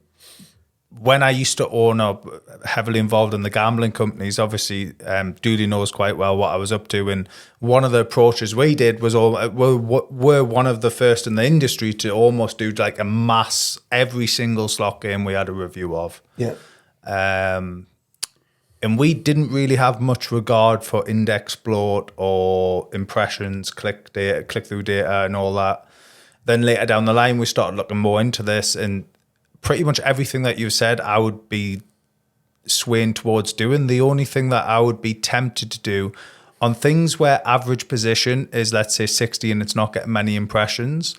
When I used to own up, heavily involved in the gambling companies, obviously Dooley knows quite well what I was up to. And one of the approaches we did was we're one of the first in the industry to almost do like a mass, every single slot game we had a review of. Yeah. And we didn't really have much regard for index bloat or impressions, click-through data and all that. Then later down the line, we started looking more into this, and pretty much everything that you said, I would be swaying towards doing. The only thing that I would be tempted to do on things where average position is, let's say 60 and it's not getting many impressions,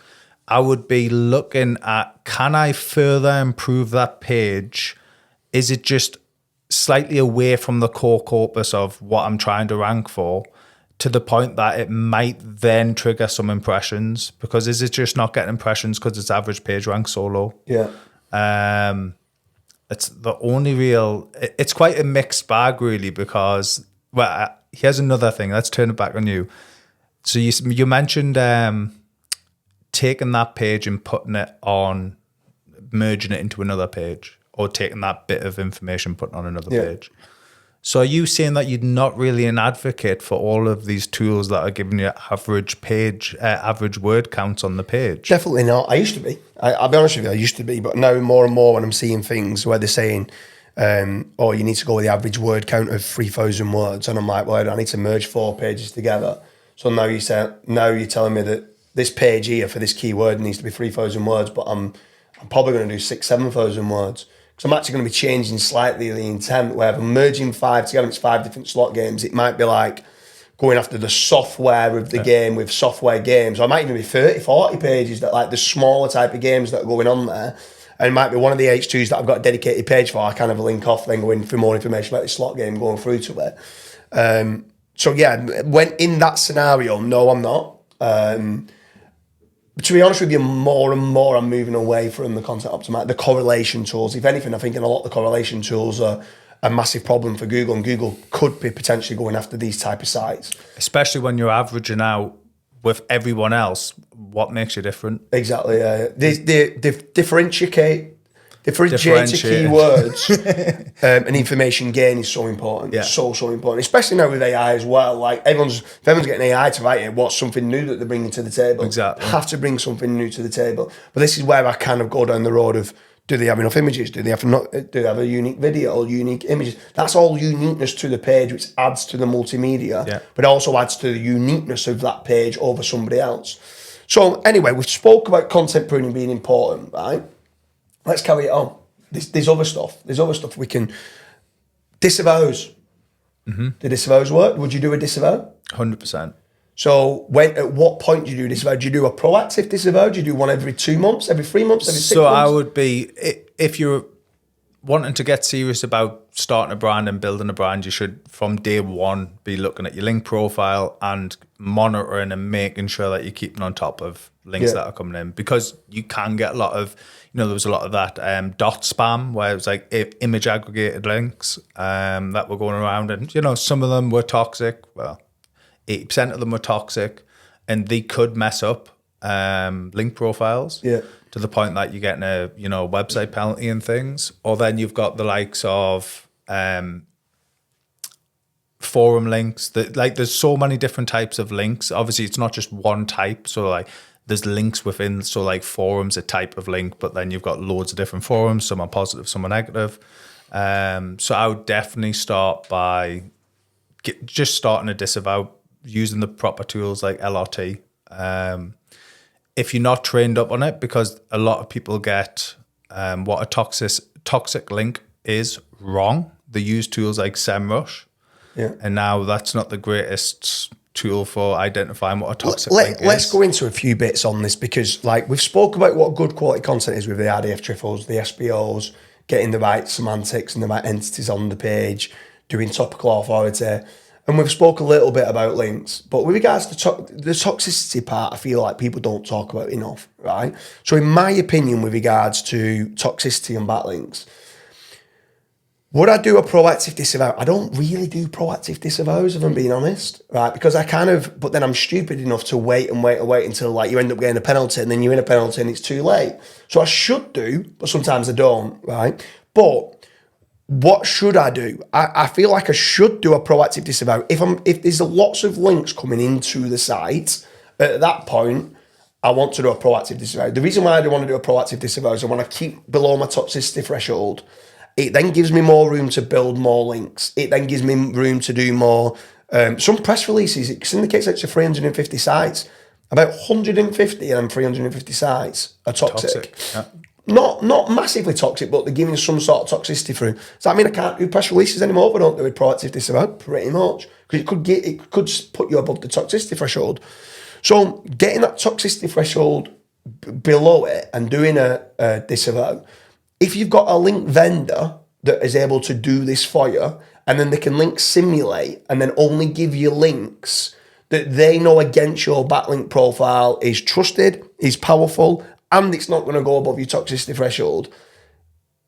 I would be looking at, can I further improve that page? Is it just slightly away from the core corpus of what I'm trying to rank for, to the point that it might then trigger some impressions? Because is it just not getting impressions because its average page rank so low? Yeah. It's the only real, it's quite a mixed bag really, because, well, here's another thing. Let's turn it back on you. So you mentioned taking that page and putting it on, merging it into another page, or taking that bit of information, putting on another page. So are you saying that you're not really an advocate for all of these tools that are giving you average page, average word counts on the page? Definitely not. I used to be. I'll be honest with you, I used to be. But now more and more when I'm seeing things where they're saying, oh, you need to go with the average word count of 3,000 words. And I'm like, well, I need to merge 4 pages together. So now you're telling me that this page here for this keyword needs to be 3,000 words, but I'm probably going to do 7,000 words. So I'm actually going to be changing slightly the intent, where if I'm merging 5 together, it's 5 different slot games. It might be like going after the software of the game with software games. Or it might even be 30, 40 pages that like the smaller type of games that are going on there. And it might be one of the H2s that I've got a dedicated page for. I kind of link off, then going for more information about the slot game, going through to it. So yeah, when in that scenario, no, I'm not. To be honest with you, more and more I'm moving away from the content optimizer, the correlation tools. If anything, I think in a lot of the correlation tools are a massive problem for Google, and Google could be potentially going after these type of sites. Especially when you're averaging out with everyone else, what makes you different? Exactly. They differentiate differentiator keywords and information gain is so important. Yeah. So important, especially now with AI as well. Like if everyone's getting AI to write it, what's something new that they're bringing to the table? Exactly. Have to bring something new to the table. But this is where I kind of go down the road of, do they have enough images? Do they have a unique video or unique images? That's all uniqueness to the page, which adds to the multimedia, but also adds to the uniqueness of that page over somebody else. So anyway, we've spoke about content pruning being important, right? Let's carry it on. There's other stuff. There's other stuff we can... Disavows. The disavows work. Would you do a disavow? 100%. So at what point do you do disavow? Do you do a proactive disavow? Do you do one every 2 months, every 3 months, every 6 months? So I would be... If you're wanting to get serious about starting a brand and building a brand, you should, from day one, be looking at your link profile and monitoring and making sure that you're keeping on top of links that are coming in, because you can get a lot of, there was a lot of that dot spam where it was like image aggregated links that were going around, and some of them were toxic. Well, 80% of them were toxic, and they could mess up link profiles to the point that you're getting a website penalty and things. Or then you've got the likes of forum links. There's so many different types of links. Obviously, it's not just one type. So like there's links within. So like forums, a type of link, but then you've got loads of different forums. Some are positive, some are negative. So I would definitely start by just starting a disavow using the proper tools like LRT. If you're not trained up on it, because a lot of people get what a toxic link is wrong. They use tools like SEMrush, and now that's not the greatest tool for identifying what a toxic link is. Let's go into a few bits on this, because like we've spoke about what good quality content is with the RDF triples, the SBOs, getting the right semantics and the right entities on the page, doing topical authority. And we've spoke a little bit about links, but with regards to the toxicity part, I feel like people don't talk about enough, right? So in my opinion, with regards to toxicity and backlinks, would I do a proactive disavow? I don't really do proactive disavows, if I'm being honest, right? Because but then I'm stupid enough to wait until like you end up getting a penalty, and then you're in a penalty and it's too late. So I should do, but sometimes I don't, right? But what should I do? I feel like I should do a proactive disavow. If there's lots of links coming into the site, at that point, I want to do a proactive disavow. The reason why I don't want to do a proactive disavow is I want to keep below my toxicity threshold. It then gives me more room to build more links. It then gives me room to do more. Some press releases, it syndicates out to 350 sites. About 150 and 350 sites are toxic. Yeah. Not massively toxic, but they're giving some sort of toxicity through. Does that mean I can't do press releases anymore if I don't do a proactive disavow? Pretty much. Because it could put you above the toxicity threshold. So getting that toxicity threshold below it and doing a disavow, if you've got a link vendor that is able to do this for you, and then they can link simulate and then only give you links that they know against your backlink profile is trusted, is powerful, and it's not going to go above your toxicity threshold,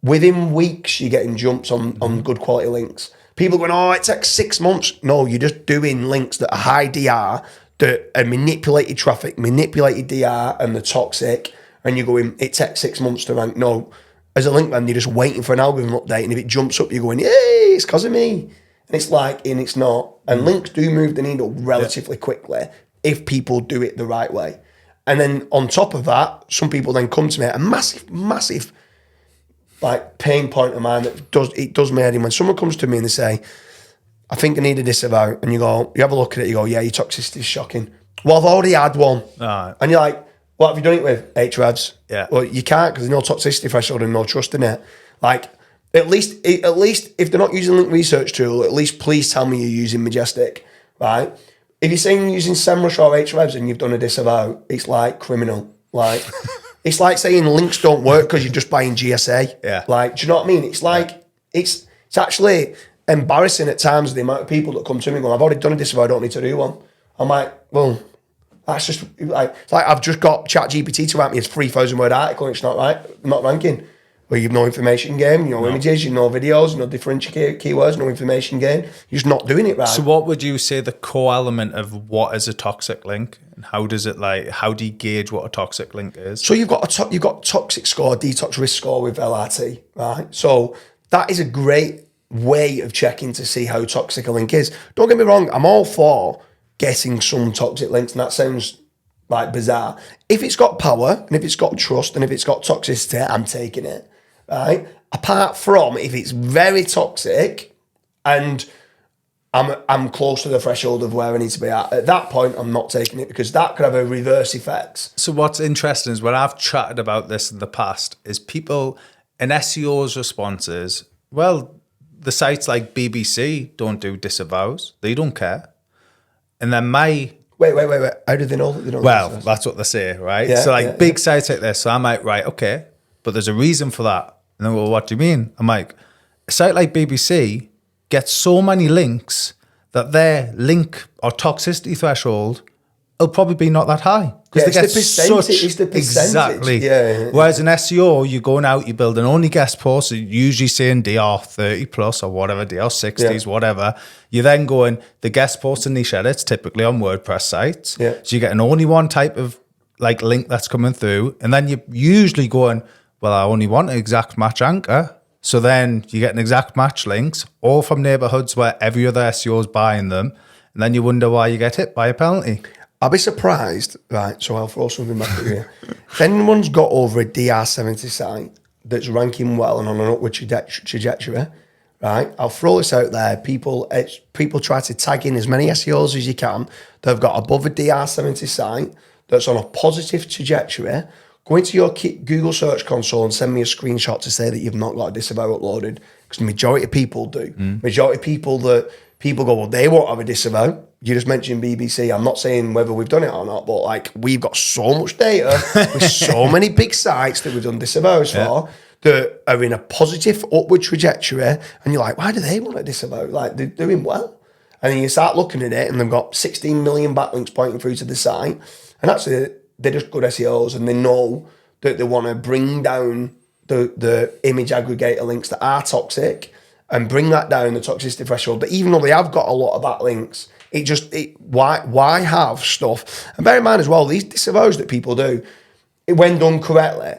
within weeks you're getting jumps on good quality links. People going, oh, it takes 6 months. No, you're just doing links that are high DR, that are manipulated traffic, manipulated DR, and they're toxic, and you're going, it takes 6 months to rank. No, as a link man, you're just waiting for an algorithm update, and if it jumps up, you're going, yay, it's because of me. And it's like, and it's not. And links do move the needle relatively quickly if people do it the right way. And then on top of that, some people then come to me, a massive like pain point of mine that does me head in when someone comes to me and they say, I think I need a disavow, and you have a look at it, you go, yeah, your toxicity is shocking. Well, I've already had one. And you're like, what have you done it with? Hrefs. Yeah. Well, you can't, because there's no toxicity threshold and no trust in it. Like, at least if they're not using link research tool, at least please tell me you're using Majestic, right? If you're saying you're using SEMrush or Hrefs and you've done a disavow, it's like criminal. Like, it's like saying links don't work because you're just buying GSA. Yeah. Like, do you know what I mean? It's like, it's actually embarrassing at times, the amount of people that come to me and go, I've already done a disavow, I don't need to do one. I'm like, well, that's just like, it's like I've just got ChatGPT to write me a 3,000 word article and it's not right, I'm not ranking. where you've no information game, no images, no videos, no differentiated keywords, no information game. You're just not doing it right. So what would you say the core element of what is a toxic link, and how do you gauge what a toxic link is? So you've got toxic score, detox risk score with LRT, right? So that is a great way of checking to see how toxic a link is. Don't get me wrong, I'm all for getting some toxic links, and that sounds like bizarre. If it's got power, and if it's got trust, and if it's got toxicity, I'm taking it, right? Apart from if it's very toxic and I'm close to the threshold of where I need to be at that point, I'm not taking it, because that could have a reverse effect. So what's interesting is when I've chatted about this in the past is people in SEO's responses, well, the sites like BBC don't do disavows. They don't care. And then Wait. How do they know that they don't? Well, that's what they say, right? Yeah, so big sites like this. So I'm like, right, okay, but there's a reason for that. And then, well, what do you mean? I'm like, a site like BBC gets so many links that their link or toxicity threshold will probably be not that high. Because they get it's the percentage. Exactly. Yeah. Whereas in SEO, you're going out, you're building only guest posts, you're usually saying DR 30 plus or whatever, DR 60s, whatever. You're then going, the guest posts and niche edits, typically on WordPress sites. Yeah. So you're getting only one type of link that's coming through. And then you're usually going, well, I only want an exact match anchor. So then you get an exact match links, all from neighborhoods where every other SEO is buying them. And then you wonder why you get hit by a penalty. I'll be surprised, right? So I'll throw something back at you. If anyone's got over a DR70 site that's ranking well and on an upward trajectory, right? I'll throw this out there. People try to tag in as many SEOs as you can that have got above a DR70 site that's on a positive trajectory. Go into your Google Search Console and send me a screenshot to say that you've not got a disavow uploaded, because the majority of people do. Majority of people go, well, they won't have a disavow. You just mentioned BBC. I'm not saying whether we've done it or not, but we've got so much data with so many big sites that we've done disavows for that are in a positive upward trajectory, and you're like, why do they want a disavow? They're doing well. And then you start looking at it, and they've got 16 million backlinks pointing through to the site, and actually they're just good SEOs, and they know that they want to bring down the image aggregator links that are toxic and bring that down the toxicity threshold. But even though they have got a lot of backlinks, why have stuff? And bear in mind as well, these disavows that people do, when done correctly,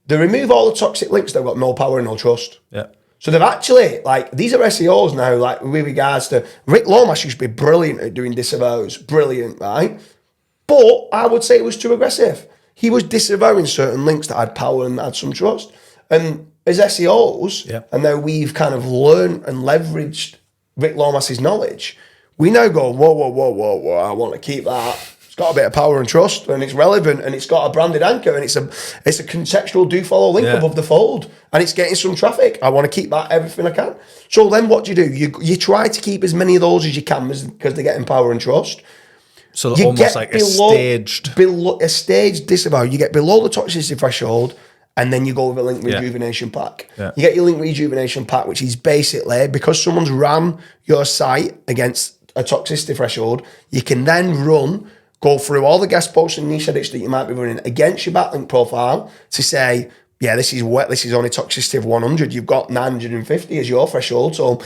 they remove all the toxic links that have got no power and no trust. Yeah. So they've actually, these are SEOs now, with regards to, Rick Lomas used to be brilliant at doing disavows, brilliant, right? But I would say it was too aggressive. He was disavowing certain links that had power and had some trust. And as SEOs, and now we've kind of learned and leveraged Rick Lomas's knowledge, we now go, whoa, I want to keep that. It's got a bit of power and trust, and it's relevant, and it's got a branded anchor, and it's a contextual do follow link above the fold, and it's getting some traffic. I want to keep that everything I can. So then what do? You try to keep as many of those as you can, because they're getting power and trust. So you almost like a staged disavow. You get below the toxicity threshold, and then you go with a link rejuvenation pack. Yeah. You get your link rejuvenation pack, which is basically, because someone's ran your site against a toxicity threshold, you can then go through all the guest posts and niche edits that you might be running against your backlink profile to say, yeah, this is only toxicity of 100. You've got 950 as your threshold. So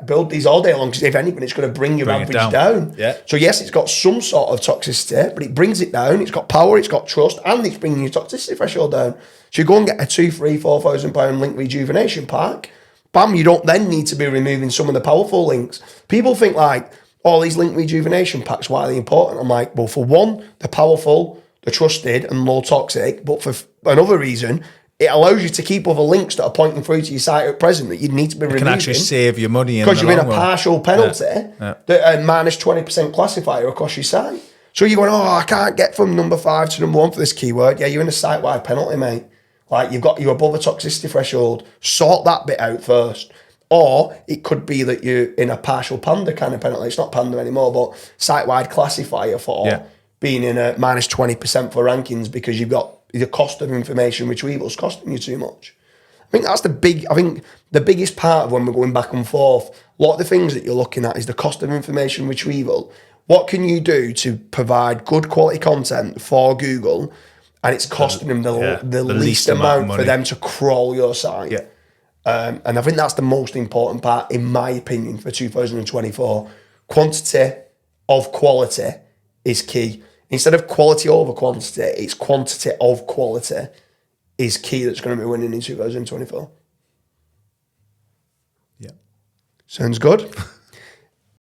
build these all day long, because if anything, it's going to bring your average down. Yeah. So yes, it's got some sort of toxicity, but it brings it down. It's got power, it's got trust, and it's bringing your toxicity threshold down. So you go and get a £2,000-4,000 link rejuvenation pack. Bam, you don't then need to be removing some of the powerful links. People think these link rejuvenation packs, why are they important? I'm like, well, for one, they're powerful, they're trusted and low toxic, but for another reason, it allows you to keep other links that are pointing through to your site at present that you'd need to be removing. It can actually save you money because you're in a partial penalty, that minus 20% classifier across your site. So you're going, I can't get from number 5 to number 1 for this keyword. Yeah, you're in a site-wide penalty, mate. You're above a toxicity threshold. Sort that bit out first. Or it could be that you're in a partial panda kind of penalty. It's not panda anymore, but site-wide classifier for being in a minus 20% for rankings because you've got the cost of information retrieval is costing you too much. I think that's the biggest part of when we're going back and forth. A lot of the things that you're looking at is the cost of information retrieval. What can you do to provide good quality content for Google and it's costing them the the least least amount of amount for money. them to crawl your site. Yeah. And I think that's the most important part, in my opinion, for 2024. Quantity of quality is key. Instead of quality over quantity, it's quantity of quality is key that's going to be winning in 2024. Yeah. Sounds good.